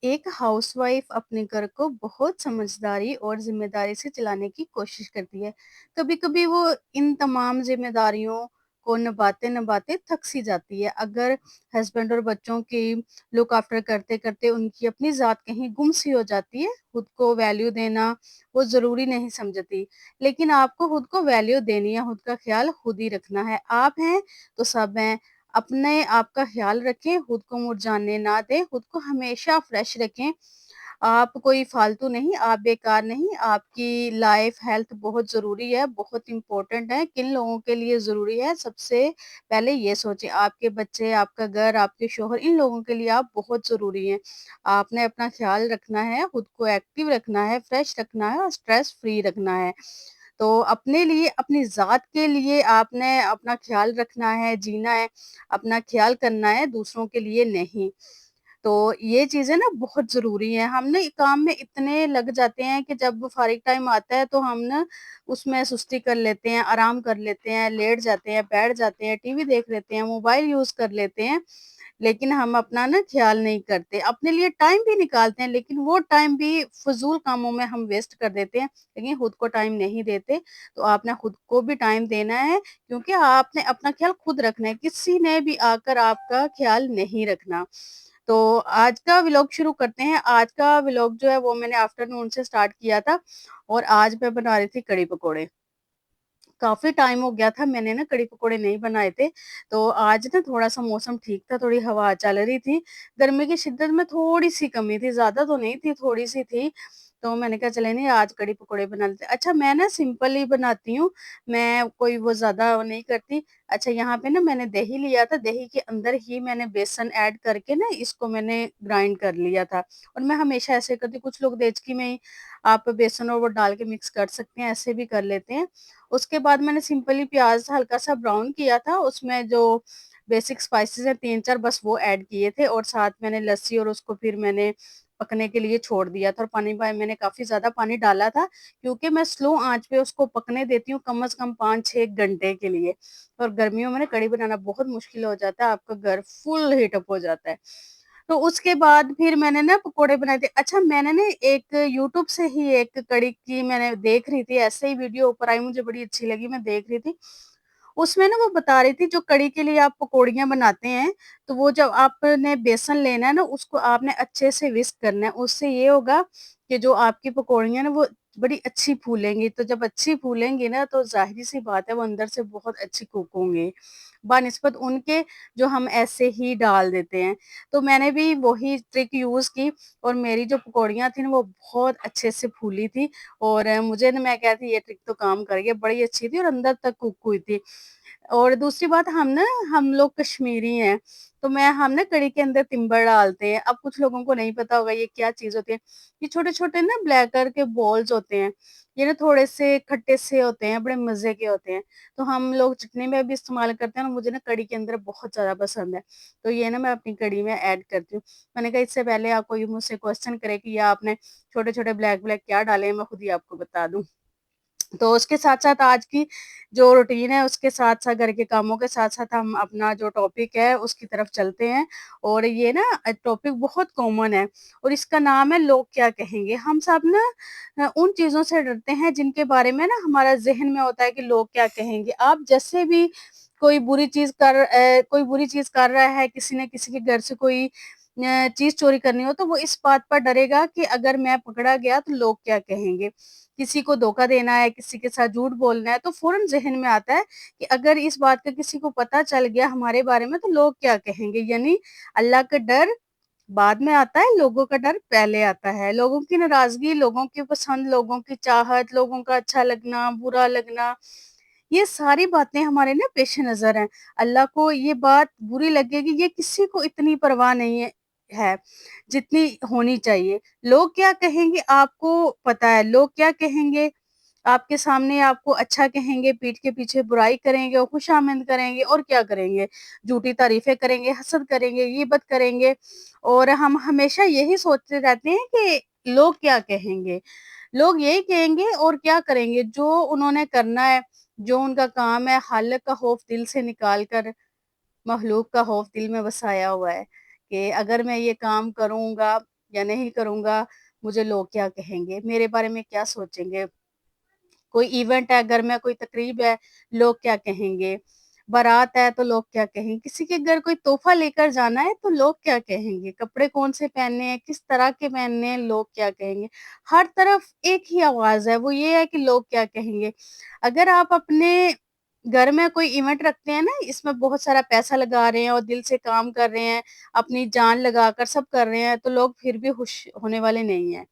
एक हाउसवाइफ अपने घर को बहुत समझदारी और ज़िम्मेदारी से चलाने की कोशिश करती है। कभी-कभी वो इन तमाम ज़िम्मेदारियों को निभाते-निभाते थक-सी जाती है। अगर हस्बैंड और बच्चों की लुक आफ्टर करते-करते उनकी अपनी ज़ात कहीं गुम-सी हो जाती है, खुद को वैल्यू देना वो ज़रूरी नहीं समझती। लेकिन आपको खुद को वैल्यू देनी है, खुद का ख़्याल खुद ही रखना है। आप हैं, तो सब हैं। अपने आप का ख़्याल रखें, खुद को मुरझाने ना दें, खुद को हमेशा फ्रेश रखें। आप कोई फ़ालतू नहीं, आप बेकार नहीं, आपकी लाइफ़ हेल्थ बहुत ज़रूरी है, बहुत इम्पोर्टेंट है। किन लोगों के लिए ज़रूरी है, सबसे पहले ये सोचें। आपके बच्चे, आपका घर, आपके शौहर, इन लोगों के लिए आप बहुत ज़रूरी हैं। आपने अपना ख़्याल रखना है, खुद को एक्टिव रखना है, फ्रेश रखना है और स्ट्रेस फ्री रखना है। तो अपने लिए, अपनी ज़ात के लिए आपने अपना ख़्याल रखना है, जीना है, अपना ख़्याल करना है, दूसरों के लिए नहीं। तो ये चीज़ें ना बहुत ज़रूरी हैं। हम ना काम में इतने लग जाते हैं कि जब फ़ारिग टाइम आता है तो हम ना उसमें सुस्ती कर लेते हैं, आराम कर लेते हैं, लेट जाते हैं, बैठ जाते हैं, टीवी देख लेते हैं, मोबाइल यूज़ कर लेते हैं। लेकिन हम अपना ना ख़्याल नहीं करते। अपने लिए टाइम भी निकालते हैं लेकिन वो टाइम भी फ़िज़ूल कामों में हम वेस्ट कर देते हैं, लेकिन खुद को टाइम नहीं देते। तो आपने खुद को भी टाइम देना है क्योंकि आपने अपना ख़्याल खुद रखना है, किसी ने भी आकर आपका ख़्याल नहीं रखना। तो आज का व्लॉग शुरू करते हैं। आज का व्लॉग जो है वो मैंने आफ्टरनून से स्टार्ट किया था और आज मैं बना रही थी कढ़ी पकोड़े। काफ़ी टाइम हो गया था मैंने ना कढ़ी पकोड़े नहीं बनाए थे, तो आज ना थोड़ा-सा मौसम ठीक था, थोड़ी हवा चल रही थी। गर्मी की शिद्दत में थोड़ी-सी कमी थी, ज़्यादा तो नहीं थी, थोड़ी-सी थी। तो मैंने कहा चले नहीं आज कढ़ी पकोड़े बना लेते हैं। अच्छा मैं ना सिंपल ही बनाती हूँ, मैं कोई वो ज़्यादा वो नहीं करती। अच्छा यहाँ पे ना मैंने दही लिया था, दही के अंदर ही मैंने बेसन ऐड करके ना इसको मैंने ग्राइंड कर लिया था और मैं हमेशा ऐसे करती हूँ। कुछ लोग देचकी में ही आप बेसन और वो डाल के मिक्स कर सकते हैं, ऐसे भी कर लेते हैं। उसके बाद मैंने सिंपली प्याज़ हल्का-सा ब्राउन किया था, उसमें जो बेसिक स्पाइसेस हैं 3-4 बस वो ऐड किए थे और साथ मैंने लस्सी और उसको फिर मैंने पकने के लिए छोड़ दिया था और पानी मैंने काफ़ी ज़्यादा पानी डाला था, क्योंकि मैं स्लो आँच पे उसको पकने देती हूँ कम से कम 5-6 घंटे के लिए। और गर्मियों में ना कढ़ी बनाना बहुत मुश्किल हो जाता है, आपका घर फुल हीट अप हो जाता है। तो उसके बाद फिर मैंने ना पकोड़े बनाए थे। अच्छा मैंने ना एक यूट्यूब से ही एक कढ़ी की मैंने देख रही थी, ऐसे ही वीडियो ऊपर आई मुझे बड़ी अच्छी लगी, मैं देख रही थी। उसमें ना वो बता रही थी जो कढ़ी के लिए आप पकौड़ियाँ बनाते हैं, तो वो जब आपने बेसन लेना है ना उसको आपने अच्छे से व्हिस्क करना है। उससे ये होगा कि जो आपकी पकौड़ियाँ ना वो बड़ी अच्छी फूलेंगी, तो जब अच्छी फूलेंगी ना तो ज़ाहिर-सी बात है वो अंदर से बहुत अच्छी कुक होंगी, बानिस्बत उनके जो हम ऐसे ही डाल देते हैं। तो मैंने भी वही ट्रिक यूज़ की और मेरी जो पकौड़ियाँ थी ना वो बहुत अच्छे से फूली थी और मुझे ना मैं कहती ये ट्रिक तो काम कर गई, बड़ी अच्छी थी और अंदर तक कुक हुई थी। और दूसरी बात हम लोग कश्मीरी हैं, तो हम ना कढ़ी के अंदर तिम्बर डालते हैं। अब कुछ लोगों को नहीं पता होगा ये क्या चीज़ होती है। ये छोटे-छोटे ना ब्लैक कलर के बॉल्स होते हैं। ये ना थोड़े से खट्टे से होते हैं, बड़े मज़े के होते हैं। तो हम लोग चटनी में भी इस्तेमाल करते हैं और मुझे ना कढ़ी के अंदर बहुत ज़्यादा पसंद है। तो ये ना मैं अपनी कढ़ी में ऐड करती हूँ। मैंने कहा इससे पहले आप कोई मुझसे क्वेश्चन करे कि ये आपने छोटे-छोटे ब्लैक-ब्लैक क्या डाले हैं, मैं खुद ही आपको बता दूँ। तो उसके साथ-साथ आज की जो रूटीन है, उसके साथ-साथ घर के कामों के साथ-साथ हम अपना जो टॉपिक है, उसकी तरफ चलते हैं और ये ना टॉपिक बहुत कॉमन है और इसका नाम है लोग क्या कहेंगे? हम सब ना उन चीज़ों से डरते हैं जिनके बारे में ना हमारा ज़हन में होता है कि लोग क्या कहेंगे? आप जैसे भी कोई बुरी चीज़ कर रहा है, किसी ने किसी के घर से कोई चीज़ चोरी करनी हो, तो वो इस बात पर डरेगा कि अगर मैं पकड़ा गया तो लोग क्या कहेंगे? किसी को धोखा देना है, किसी के साथ झूठ बोलना है, तो फ़ौरन ज़हन में आता है कि अगर इस बात का किसी को पता चल गया हमारे बारे में तो लोग क्या कहेंगे? यानी अल्लाह का डर बाद में आता है, लोगों का डर पहले आता है। लोगों की नाराज़गी, लोगों की पसंद, लोगों की चाहत, लोगों का अच्छा लगना, बुरा लगना, ये सारी बातें हमारे ना पेश-नज़र हैं। अल्लाह को ये बात बुरी लगेगी, ये किसी को इतनी परवाह नहीं है, जितनी होनी चाहिए। लोग क्या कहेंगे आपको पता है, लोग क्या कहेंगे, आपके सामने आपको अच्छा कहेंगे, पीठ के पीछे बुराई करेंगे और खुशामद करेंगे और क्या करेंगे? झूठी तारीफ़ें करेंगे, हसद करेंगे, गीबत करेंगे और हम हमेशा यही सोचते रहते हैं कि लोग क्या कहेंगे? लोग यही कहेंगे और क्या करेंगे? जो उन्होंने करना है, जो उनका काम है, खालिक का खौफ दिल से निकाल कर मखलूक का खौफ दिल में बसाया हुआ है कि अगर मैं ये काम करूँगा या नहीं करूँगा, मुझे लोग क्या कहेंगे? मेरे बारे में क्या सोचेंगे? कोई इवेंट है, घर में कोई तकरीब है, लोग क्या कहेंगे? बारात है तो लोग क्या कहेंगे? किसी के घर कोई तोहफ़ा लेकर जाना है तो लोग क्या कहेंगे? कपड़े कौन-से पहनने हैं, किस तरह के पहनने हैं, लोग क्या कहेंगे? हर तरफ एक ही आवाज़ है, वो ये है कि लोग क्या कहेंगे? अगर आप अपने घर में कोई इवेंट रखते हैं ना, इसमें बहुत सारा पैसा लगा रहे हैं और दिल से काम कर रहे हैं, अपनी जान लगाकर सब कर रहे हैं, तो लोग फिर भी खुश होने वाले नहीं हैं।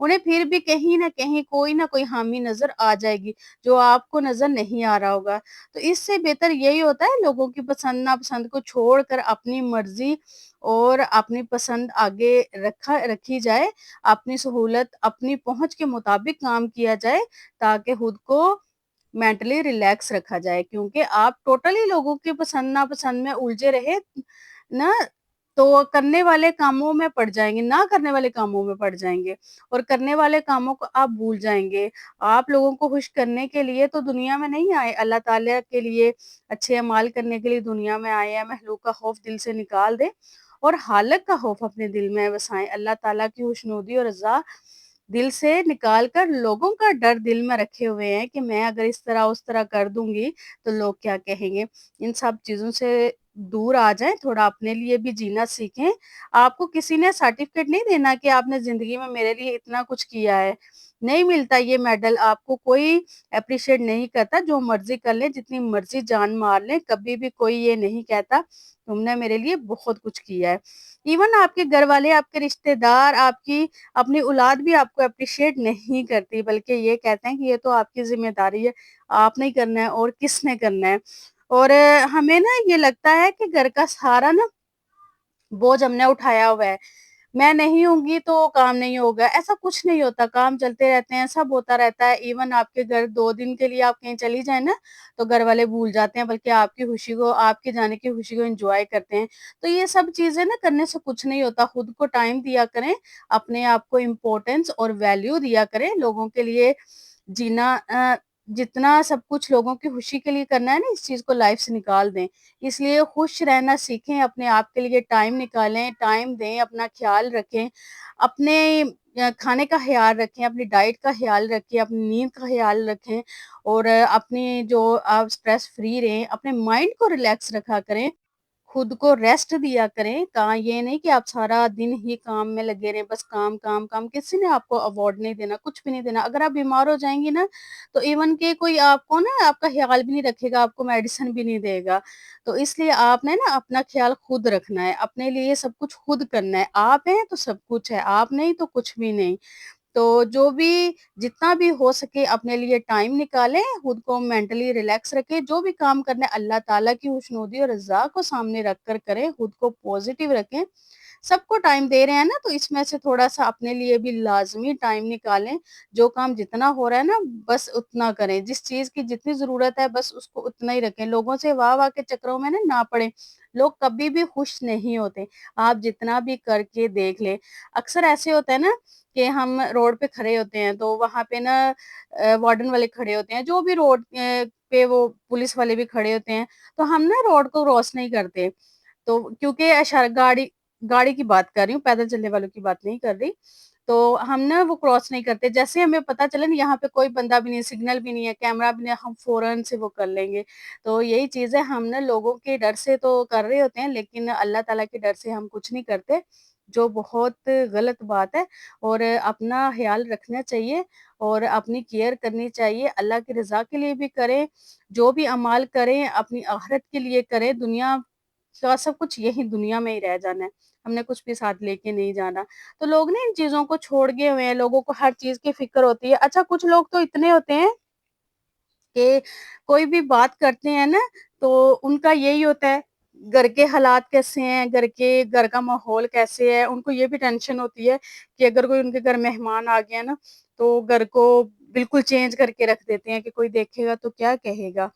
उन्हें फिर भी कहीं न कहीं कोई न कोई ख़ामी नज़र आ जाएगी, जो आपको नज़र नहीं आ रहा होगा। तो इससे बेहतर यही होता है लोगों की पसंद नापसंद को छोड़कर अपनी मर्ज़ी और अपनी पसंद आगे रखी जाए, अपनी सहूलत, अपनी पहुँच के मुताबिक काम किया जाए, ताकि खुद को मेंटली रिलैक्स रखा जाए। क्योंकि आप टोटली लोगों की पसंद नापसंद में उलझे रहे ना, तो करने वाले कामों में पड़ जाएँगे, ना करने वाले कामों में पड़ जाएँगे और करने वाले कामों को आप भूल जाएँगे। आप लोगों को खुश करने के लिए तो दुनिया में नहीं आए, अल्लाह ताला के लिए अच्छे अमाल करने के लिए दुनिया में आए हैं। महलूक का खौफ दिल से निकाल दें और हालक का खौफ अपने दिल में बसाएँ। अल्लाह ताला की खुशनुदी और रज़ा दिल से निकाल कर लोगों का डर दिल में रखे हुए हैं कि मैं अगर इस तरह उस तरह कर दूँगी, तो लोग क्या कहेंगे? इन सब चीज़ों से दूर आ जाएँ, थोड़ा अपने लिए भी जीना सीखें। आपको किसी ने सर्टिफ़िकेट नहीं देना कि आपने ज़िंदगी में मेरे लिए इतना कुछ किया है। नहीं मिलता ये मेडल, आपको कोई एप्रिशिएट नहीं करता, जो मर्ज़ी कर लें, जितनी मर्ज़ी जान मार लें, कभी भी कोई ये नहीं कहता, तुमने मेरे लिए बहुत कुछ किया है। इवन आपके घरवाले, आपके रिश्तेदार, आपकी अपनी औलाद भी आपको एप्रिशिएट नहीं करती, बल्कि ये कहते हैं कि ये तो आपकी ज़िम्मेदारी है, आपने ही करना है और किसने करना है। और हमें ना ये लगता है कि घर का सारा ना बोझ हमने उठाया हुआ है, मैं नहीं होंगी तो काम नहीं होगा, ऐसा कुछ नहीं होता, काम चलते रहते हैं, सब होता रहता है। इवन आपके घर 2 दिन के लिए आप कहीं चली जाएँ ना, तो घरवाले भूल जाते हैं, बल्कि आपकी खुशी को, आपके जाने की खुशी को एन्जॉय करते हैं। तो ये सब चीज़ें ना करने से कुछ नहीं होता, खुद को टाइम दिया करें, अपने आप को इम्पोर्टेंस और वैल्यू दिया करें, लोगों के लिए जीना जितना सब कुछ लोगों की खुशी के लिए करना है ना, इस चीज़ को लाइफ से निकाल दें। इसलिए खुश रहना सीखें, अपने आप के लिए टाइम निकालें, टाइम दें, अपना ख़्याल रखें, अपने खाने का ख़्याल रखें, अपनी डाइट का ख़्याल रखें, अपनी नींद का ख़्याल रखें और अपनी जो आप स्ट्रेस फ्री रहें, अपने माइंड को रिलैक्स रखा करें। खुद को रेस्ट दिया करें। कहाँ ये नहीं कि आप सारा दिन ही काम में लगे रहें, बस काम, काम, काम। किसी ने आपको अवार्ड नहीं देना, कुछ भी नहीं देना। अगर आप बीमार हो जाएँगी ना, तो इवन कि कोई आपको ना आपका ख़्याल भी नहीं रखेगा, आपको मेडिसिन भी नहीं देगा। तो इसलिए आपने ना अपना ख़्याल खुद रखना है, अपने लिए सब कुछ खुद करना है। आप हैं तो सब कुछ है, आप नहीं तो कुछ भी नहीं। तो जो भी जितना भी हो सके अपने लिए टाइम निकालें, खुद को मेंटली रिलैक्स रखें, जो भी काम करना है अल्लाह ताला की खुशनुदी और रज़ा को सामने रख कर करें, खुद को पॉज़िटिव रखें। सबको टाइम दे रहे हैं ना, तो इसमें से थोड़ा-सा अपने लिए भी लाज़मी टाइम निकालें। जो काम जितना हो रहा है ना, बस उतना करें। जिस चीज़ की जितनी ज़रूरत है, बस उसको उतना ही रखें। लोगों से वाह-वाह के चक्करों में ना पड़ें। लोग कभी भी खुश नहीं होते, आप जितना भी करके देख लें। अक्सर ऐसे होता है ना कि हम रोड पे खड़े होते हैं, तो वहाँ पे ना वार्डन वाले खड़े होते हैं, जो भी रोड पे वो पुलिस वाले भी खड़े होते हैं, तो हम ना रोड को क्रॉस नहीं करते। तो क्योंकि गाड़ी गाड़ी की बात कर रही हूँ, पैदल चलने वालों की बात नहीं कर रही। तो हम ना वो क्रॉस नहीं करते, जैसे ही हमें पता चले ना यहाँ पे कोई बंदा भी नहीं है, सिग्नल भी नहीं है, कैमरा भी नहीं है, हम फ़ौरन से वो कर लेंगे। तो यही चीज़ है, हम ना लोगों के डर से तो कर रहे होते हैं, लेकिन अल्लाह ताला के डर से हम कुछ नहीं करते, जो बहुत गलत बात है। और अपना ख़्याल रखना चाहिए और अपनी केयर करनी चाहिए, अल्लाह की रज़ा के लिए भी करें, जो भी अमाल करें, अपनी आखिरत के लिए करें, दुनिया का सब कुछ यही दुनिया में ही रह जाना है, हमने कुछ भी साथ लेके नहीं जाना। तो लोग ना इन चीज़ों को छोड़ गए हुए हैं, लोगों को हर चीज़ की फ़िक्र होती है। अच्छा, कुछ लोग तो इतने होते हैं कि कोई भी बात करते हैं ना, तो उनका यही होता है, घर के हालात कैसे हैं, घर का माहौल कैसे है, उनको ये भी टेंशन होती है कि अगर कोई उनके घर मेहमान आ गया ना, तो घर को बिल्कुल चेंज करके रख देते हैं कि कोई देखेगा तो क्या कहेगा।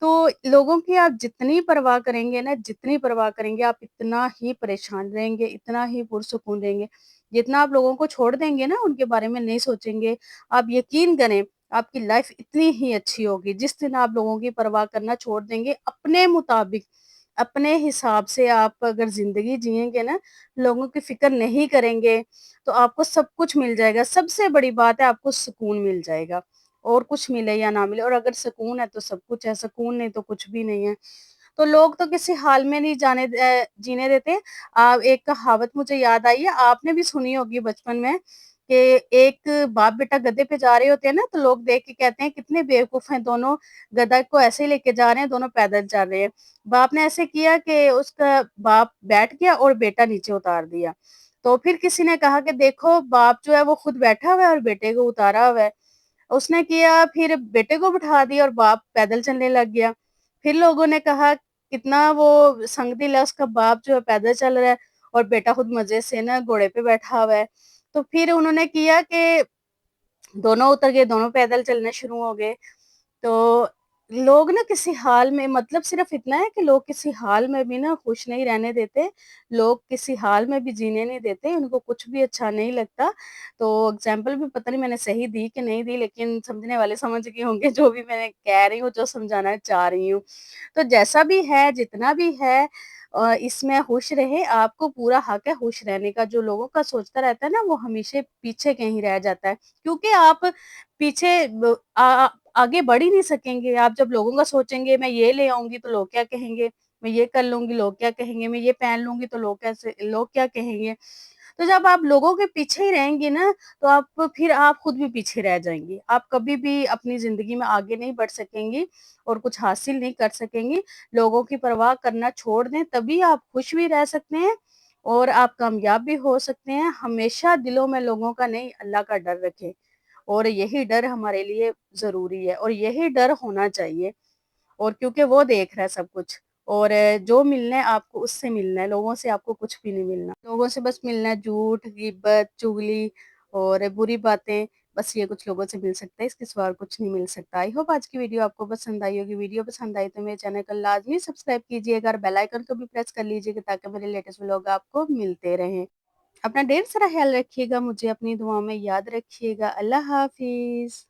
तो लोगों की आप जितनी परवाह करेंगे ना, जितनी परवाह करेंगे, आप इतना ही परेशान रहेंगे, इतना ही पुरसुकून रहेंगे। जितना आप लोगों को छोड़ देंगे ना, उनके बारे में नहीं सोचेंगे, आप यकीन करें, आपकी लाइफ़ इतनी ही अच्छी होगी। जिस दिन आप लोगों की परवाह करना छोड़ देंगे, अपने मुताबिक, अपने हिसाब से आप अगर ज़िंदगी जिएँगे ना, लोगों की फ़िक्र नहीं करेंगे, तो आपको सब कुछ मिल जाएगा। सबसे बड़ी बात है आपको सुकून मिल जाएगा, और कुछ मिले या ना मिले, और अगर सुकून है तो सब कुछ है, सुकून नहीं तो कुछ भी नहीं है। तो लोग तो किसी हाल में नहीं जीने देते। एक कहावत मुझे याद आई है, आपने भी सुनी होगी बचपन में, कि एक बाप-बेटा गधे पे जा रहे होते हैं ना, तो लोग देख के कहते हैं कितने बेवकूफ़ हैं दोनों, गधा को ऐसे ही लेके जा रहे हैं, दोनों पैदल चल रहे हैं। बाप ने ऐसे किया कि उसका बाप बैठ गया और बेटा नीचे उतार दिया। तो फिर किसी ने कहा कि देखो बाप जो है वो खुद बैठा हुआ है और बेटे को उतारा हुआ है। उसने किया, फिर बेटे को बिठा दिया और बाप पैदल चलने लग गया। फिर लोगों ने कहा कितना वो संगदिल है, उसका बाप जो है पैदल चल रहा है और बेटा खुद मज़े से ना घोड़े पे बैठा हुआ है। तो फिर उन्होंने किया कि दोनों उतर गए, दोनों पैदल चलना शुरू हो गए। तो लोग ना किसी हाल में, मतलब सिर्फ़ इतना है कि लोग किसी हाल में भी ना खुश नहीं रहने देते, लोग किसी हाल में भी जीने नहीं देते, उनको कुछ भी अच्छा नहीं लगता। तो एग्ज़ाम्पल भी पता नहीं मैंने सही दी कि नहीं दी, लेकिन समझने वाले समझ गए होंगे जो भी मैंने कह रही हूँ, जो समझाना चाह रही हूँ। तो जैसा भी है, जितना भी है, इसमें खुश रहें, आपको पूरा हक है खुश रहने का। जो लोगों का सोचता रहता है ना, वो हमेशा पीछे कहीं रह जाता है, क्योंकि आप पीछे आगे बढ़ ही नहीं सकेंगे। आप जब लोगों का सोचेंगे, मैं ये ले आऊँगी तो लोग क्या कहेंगे, मैं ये कर लूँगी लोग क्या कहेंगे, मैं ये पहन लूँगी तो लोग क्या कहेंगे। तो जब आप लोगों के पीछे ही रहेंगी ना, तो आप खुद भी पीछे रह जाएँगी। आप कभी भी अपनी ज़िंदगी में आगे नहीं बढ़ सकेंगी और कुछ हासिल नहीं कर सकेंगी। लोगों की परवाह करना छोड़ दें, तभी आप खुश भी रह सकते हैं और आप कामयाब भी हो सकते हैं। हमेशा दिलों में लोगों का नहीं, अल्लाह का डर रखें, और यही डर हमारे लिए ज़रूरी है और यही डर होना चाहिए। और क्योंकि वो देख रहा है सब कुछ, और जो मिलना है आपको उससे मिलना है, लोगों से आपको कुछ भी नहीं मिलना। लोगों से बस मिलना है झूठ, गिब्बत, चुगली और बुरी बातें, बस ये कुछ लोगों से मिल सकता है, इसके सिवा और कुछ नहीं मिल सकता। आई होप आज की वीडियो आपको पसंद आई होगी। वीडियो पसंद आई तो मेरे चैनल को लाज़मी सब्सक्राइब कीजिएगा और बेल आइकन को भी प्रेस कर लीजिएगा, ताकि मेरे लेटेस्ट व्लॉग आपको मिलते रहें। अपना ढेर सारा ख़्याल रखिएगा, मुझे अपनी दुआओं में याद रखिएगा। अल्लाह हाफ़िज़।